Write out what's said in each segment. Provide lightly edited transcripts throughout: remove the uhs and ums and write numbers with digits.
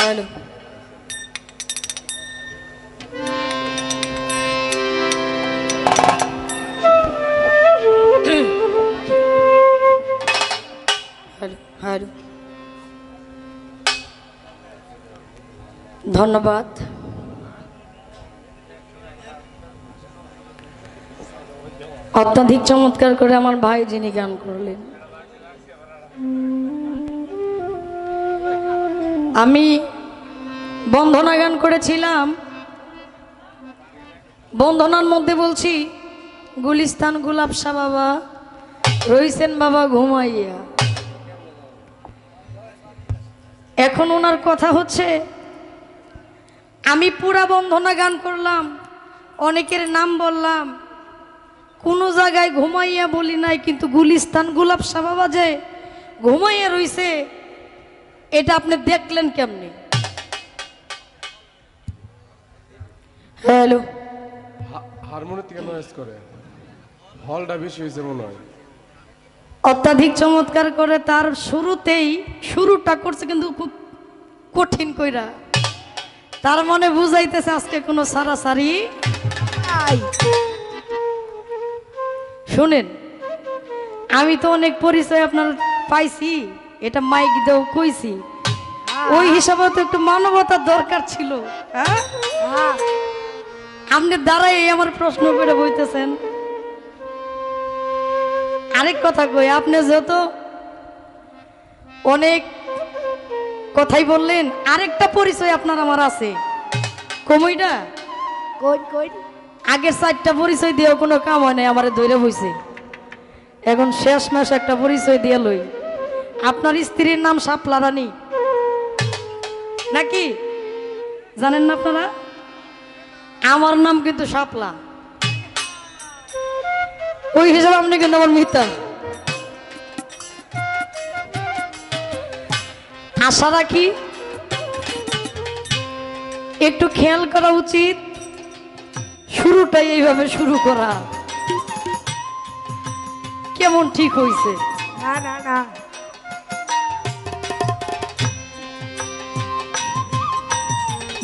Hello hello ধন্যবাদ। অত্যাধিক চমৎকার করে আমার ভাই যিনি গান করলেন, আমি বন্দনা গান করেছিলাম। বন্দনার মধ্যে বলছি গুলিস্তান গোলাপ শাহ বাবা রইছেন বাবা ঘুমাইয়া। এখন ওনার কথা হচ্ছে আমি পুরা বন্দনা গান করলাম, অনেকের নাম বললাম, কোনো জায়গায় ঘুমাইয়া বলি নাই, কিন্তু গুলিস্তান গোলাপ শাহ বাবা যে ঘুমাইয়া রইছে এটা আপনি দেখলেন কেমনি? হ্যালো হারমোনিয়াম থেকে নয়েজ করে হলটা বেশি হয়েছে মনে হয়। অত্যাধিক চমৎকার করে তার শুরুটা করছে কিন্তু খুব কঠিন কইরা, তার মনে বুঝাইতেছে আজকে কোনো সারাসারি। শুনেন, আমি তো অনেক পরিচয় আপনার পাইছি, এটা মাইক দেও কইছি, ওই হিসাবে তো একটু মানবতার দরকার ছিল। হ্যাঁ, আপনি দাঁড়াই আমার প্রশ্ন করে বইতেছেন। আরেক কথা কই, আপনি যত অনেক কথাই বললেন, আরেকটা পরিচয় আপনার আমার আছে। কমইটা আগের 4টা পরিচয় দিয়েও কোনো কাম হয় নাই, আমারে ধরে বইছে। এখন শেষ মাস একটা পরিচয় দিয়ে লই। আপনার স্ত্রীর নাম শাপলা রানী নাকি জানেন না আপনারা? আমার নাম কিন্তু শাপলা, ওই হিসাবে আপনি কিন্তু আমার মিথ্যা। আশা রাখি একটু খেয়াল করা উচিত, শুরুটাই এইভাবে শুরু করা কেমন ঠিক হইছে? না না না,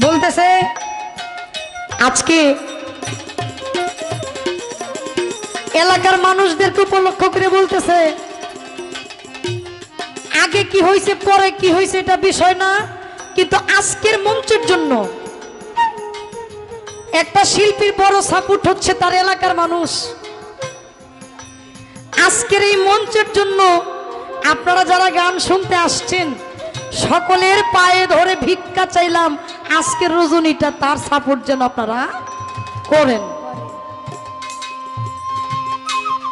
বলতেছে আজকে এলাকার মানুষদেরকে উপলক্ষ করে বলতেছে, আগে কি হয়েছে পরে কি হয়েছে এটা বিষয় না, কিন্তু আজকের মঞ্চের জন্য একটা শিল্পীর বড় সাপোর্ট হচ্ছে তার এলাকার মানুষ। আজকের এই মঞ্চের জন্য আপনারা যারা গান শুনতে আসছেন সকলের পায়ে ধরে ভিক্ষা চাইলাম, আজকের রজনীটা তার সাপোর্ট যেন আপনারা করেন।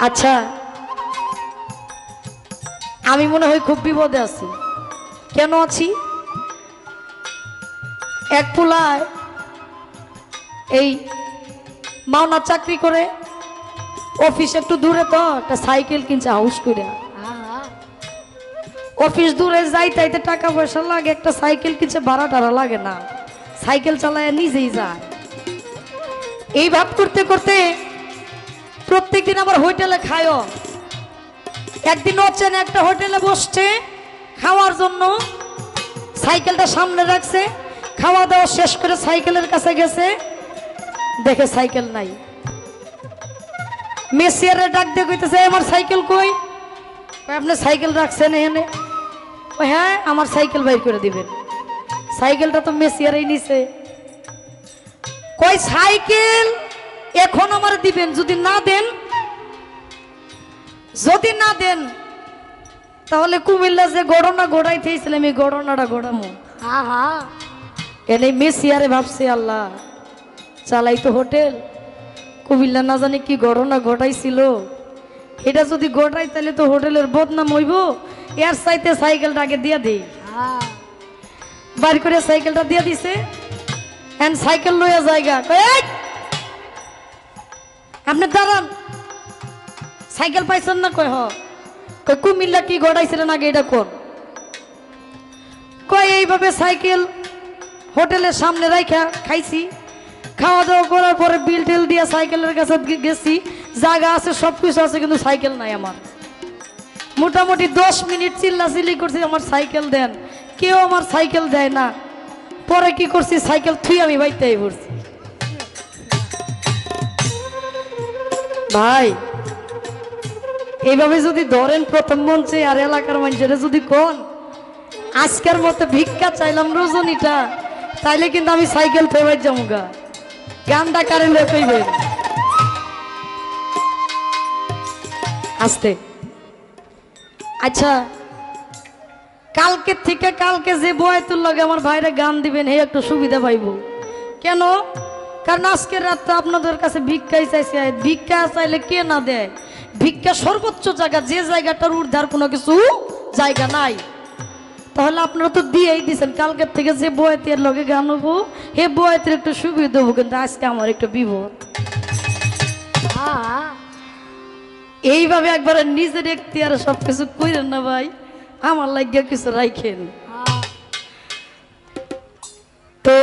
আচ্ছা, আমি মনে হয় খুব বিপদে আছি। কেন আছি? এক পোলায় এই মাওনা চাকরি করে, অফিস একটু দূরে, তো একটা সাইকেল কিনছে হাউস করে। অফিস দূরে যাইতে টাকা পয়সা লাগে, একটা সাইকেল কিনছে, ভাড়া টাড়া লাগে না, সাইকেল চালায় নিজেই যায়। এই ভাব করতে করতে প্রত্যেকদিন আবার হোটেলে খায়ও। একদিন অচেনা একটা হোটেলে বসছে খাওয়ার জন্য, সাইকেলটা সামনে রাখছে, খাওয়া দাওয়া শেষ করে সাইকেলের কাছে গেছে, দেখে সাইকেল নাই। মেসিয়ারে ডাক দিয়ে কইতেছে, আমার সাইকেল কই? আপনি সাইকেল রাখছেন এখানে? হ্যাঁ, আমার সাইকেল বাইর করে দিবেন। সাইকেলটা তো মেসিয়ারেই নিছে। কই সাইকেল এখন আমার দিবেন, যদি না দেন তাহলে কুমিল্লা যে ঘটনা ঘটাইতেছিলাম এই ঘটনাটা ঘটামো। এনে মেসিয়ারে ভাবছে, আল্লাহ চালাই তো হোটেল, কুমিল্লা না জানি কি ঘটনা ঘটাইছিল, এটা যদি ঘটাই তাহলে তো হোটেলের বদনাম হইব, এর চাইতে সাইকেলটা আগে দিয়ে দেই। বাইর করে সাইকেলটা দিয়ে দিছে। এন্ড সাইকেল লইয়া জায়গা, আপনি দাঁড়ান, সাইকেল পাইছেন না? কয় কুমিল্লা কি ঘটাইছিলেন আগে এটা কোন? কয় এইভাবে সাইকেল হোটেলের সামনে রাইখা খাইছি, খাওয়া দাওয়া করার পরে বিল টিল দিয়ে সাইকেলের কাছে গেছি, জায়গা আছে সবকিছু আছে, কিন্তু সাইকেল নাই আমার। মোটামুটি 10 মিনিট চিল্লাচিল্লি করছি, আমার সাইকেল দেন, কেউ আমার সাইকেল দেয় না। পরে কি করছি, সাইকেল থুই আমি বাইতে পড়ছি। ভাই এইভাবে যদি ধরেন প্রথম মঞ্চে আর এলাকার মানুষেরা যদি কোন আজকের মতো ভিক্ষা চাইলাম রজনীটা, তাইলে কিন্তু আমি সাইকেল ফেবাই যামুগা। গানটা কারে লেখাইবে আসতে। আচ্ছা কালকে থেকে কালকে যে বয়াতুর লগে আমার ভাইরা গান দিবেন হে একটু সুবিধা পাইব। কেন? কারণ আজকের রাতটা আপনাদের কাছে ভিক্ষাই চাইছে। ভিক্ষা চাইলে কে না দেয়? ভিক্ষা সর্বোচ্চ জায়গা, যে জায়গাটার ঊর্ধ্বার কোনো কিছু জায়গা নাই। তাহলে আপনারা তো দিয়েই দিচ্ছেন। কালকের থেকে যে বয়াতের লগে গান হবো হে বয়াতের একটু সুবিধা দেবো, কিন্তু আজকে আমার একটু বিপদ। এইভাবে একবার নিজের এখতিয়ারে সবকিছু কইরেন না ভাই, আমার লাগিয়া কিছু রাইখেন। তো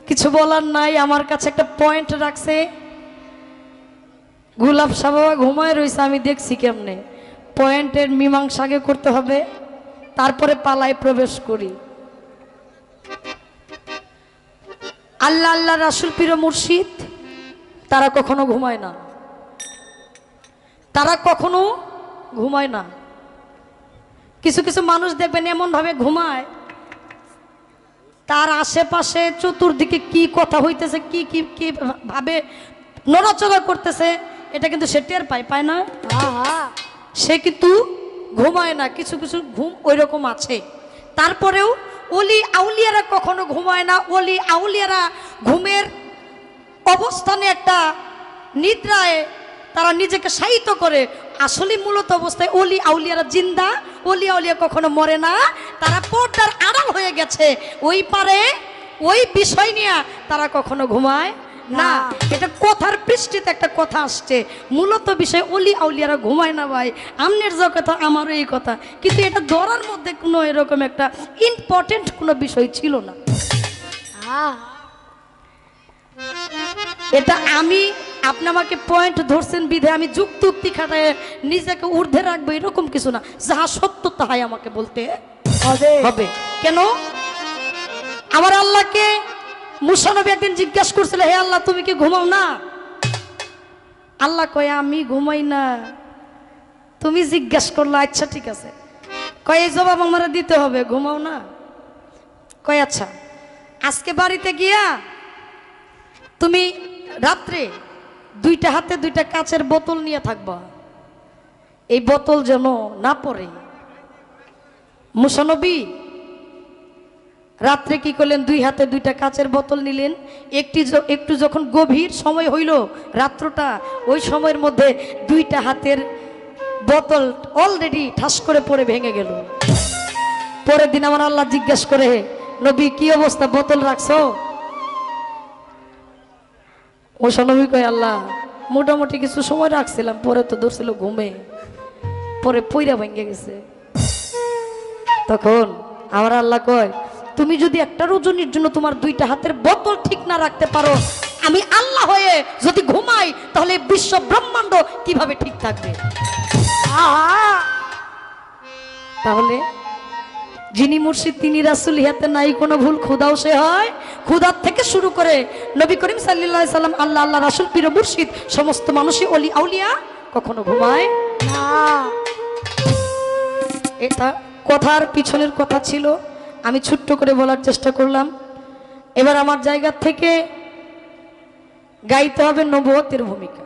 কিছু বলার নাই, আমার কাছে একটা পয়েন্ট রাখছে। গোলাপ সাবা ঘুমায় রয়েছে, আমি দেখছি কেমনে। পয়েন্টের মীমাংসা আগে করতে হবে, তারপরে পালায় প্রবেশ করি। আল্লাহ আল্লাহ রাসূল পীর মুর্শিদ তারা কখনো ঘুমায় না, তারা কখনো ঘুমায় না। কিছু কিছু মানুষ দেখবেন এমন ভাবে ঘুমায়, তার আশেপাশে চতুর্দিকে কি কথা হইতেছে, কি কি কি ভাবে নড়াচড়া করতেছে, এটা কিন্তু সে টের পায় না। সে কিন্তু ঘুমায় না। কিছু কিছু ঘুম ওই রকম আছে। তারপরেও ওলি আউলিয়ারা কখনো ঘুমায় না। ওলি আউলিয়ারা ঘুমের অবস্থানে একটা নিদ্রায় তারা নিজেকে শায়িত করে। আসলে মূলত অবস্থায় ওলি আউলিয়ারা জিন্দা। ওলি আউলিয়া কখনো মরে না, তারা পর্দার আড়াল হয়ে গেছে। ওই পারে ওই বিষয় নিয়ে তারা কখনো ঘুমায় না। এটা কথার পৃষ্ঠিতে একটা কথা আসছে, মূলত বিষয় ওলি আউলিয়ারা ঘুমায় না। ভাই আমনের যে কথা আমারও এই কথা, কিন্তু এটা ধরার মধ্যে কোনো এরকম একটা ইম্পর্টেন্ট কোনো বিষয় ছিল না। এটা আমি, আপনি আমাকে পয়েন্ট ধরছেন বিধে আমি যুক্তি খাটায় নিজেকে ঊর্ধ্বে রাখবো এরকম কিছু না। যাহা সত্য তাহাই আমাকে বলতে হবে। কেন? আমার আল্লাহকে মুসা নবী একদিন জিজ্ঞাসা করছিল, হে আল্লাহ তুমি কি ঘুমাও না? আল্লাহ কয় আমি ঘুমাই না। তুমি জিজ্ঞাসা করলো, আচ্ছা ঠিক আছে। কয় এই জবাব আমার দিতে হবে, ঘুমাও না? কয় আচ্ছা আজকে বাড়িতে গিয়া তুমি রাত্রে দুইটা হাতে দুইটা কাচের বোতল নিয়ে থাকবা, এই বোতল যেন না পড়ে। মুসা নবী রাত্রে কি করলেন? দুই হাতে দুইটা কাচের বোতল নিলেন। একটু যখন গভীর সময় হইল রাত্রটা, ওই সময়ের মধ্যে দুইটা হাতের বোতল অলরেডি ঠাস করে পড়ে ভেঙে গেল। পরের দিন আমার আল্লাহ জিজ্ঞাসা করে, নবী কি অবস্থা, বোতল রাখছো? মুসা নবী কয়, আল্লাহ মোটামুটি কিছু সময় রাখছিলাম, পরে তো ধরছিল ঘুমে, পরে পইরা ভেঙে গেছে। তখন আমার আল্লাহ কয়, তুমি যদি একটা রজনীর জন্য তোমার দুইটা হাতের বোতল ঠিক না রাখতে পারো, আমি আল্লাহ হয়ে যদি ঘুমাই তাহলে বিশ্ব ব্রহ্মাণ্ড কিভাবে ঠিক থাকবে? তাহলে যিনি মুর্শিদ তিনি রাসূল, ইহাতে নাই কোনো ভুল। খুদাও সে হয়, খুদার থেকে শুরু করে নবী করিম সাল্লাল্লাহু আলাইহি সাল্লাম, আল্লাহ আল্লাহ রাসূল পীর মুর্শিদ সমস্ত মানুষই ওলি আউলিয়া কখনো ঘুমায় না। এটা কথার পিছনের কথা ছিল, আমি ছোট্ট করে বলার চেষ্টা করলাম। এবার আমার জায়গা থেকে গাইতে হবে নবুয়তের ভূমিকা।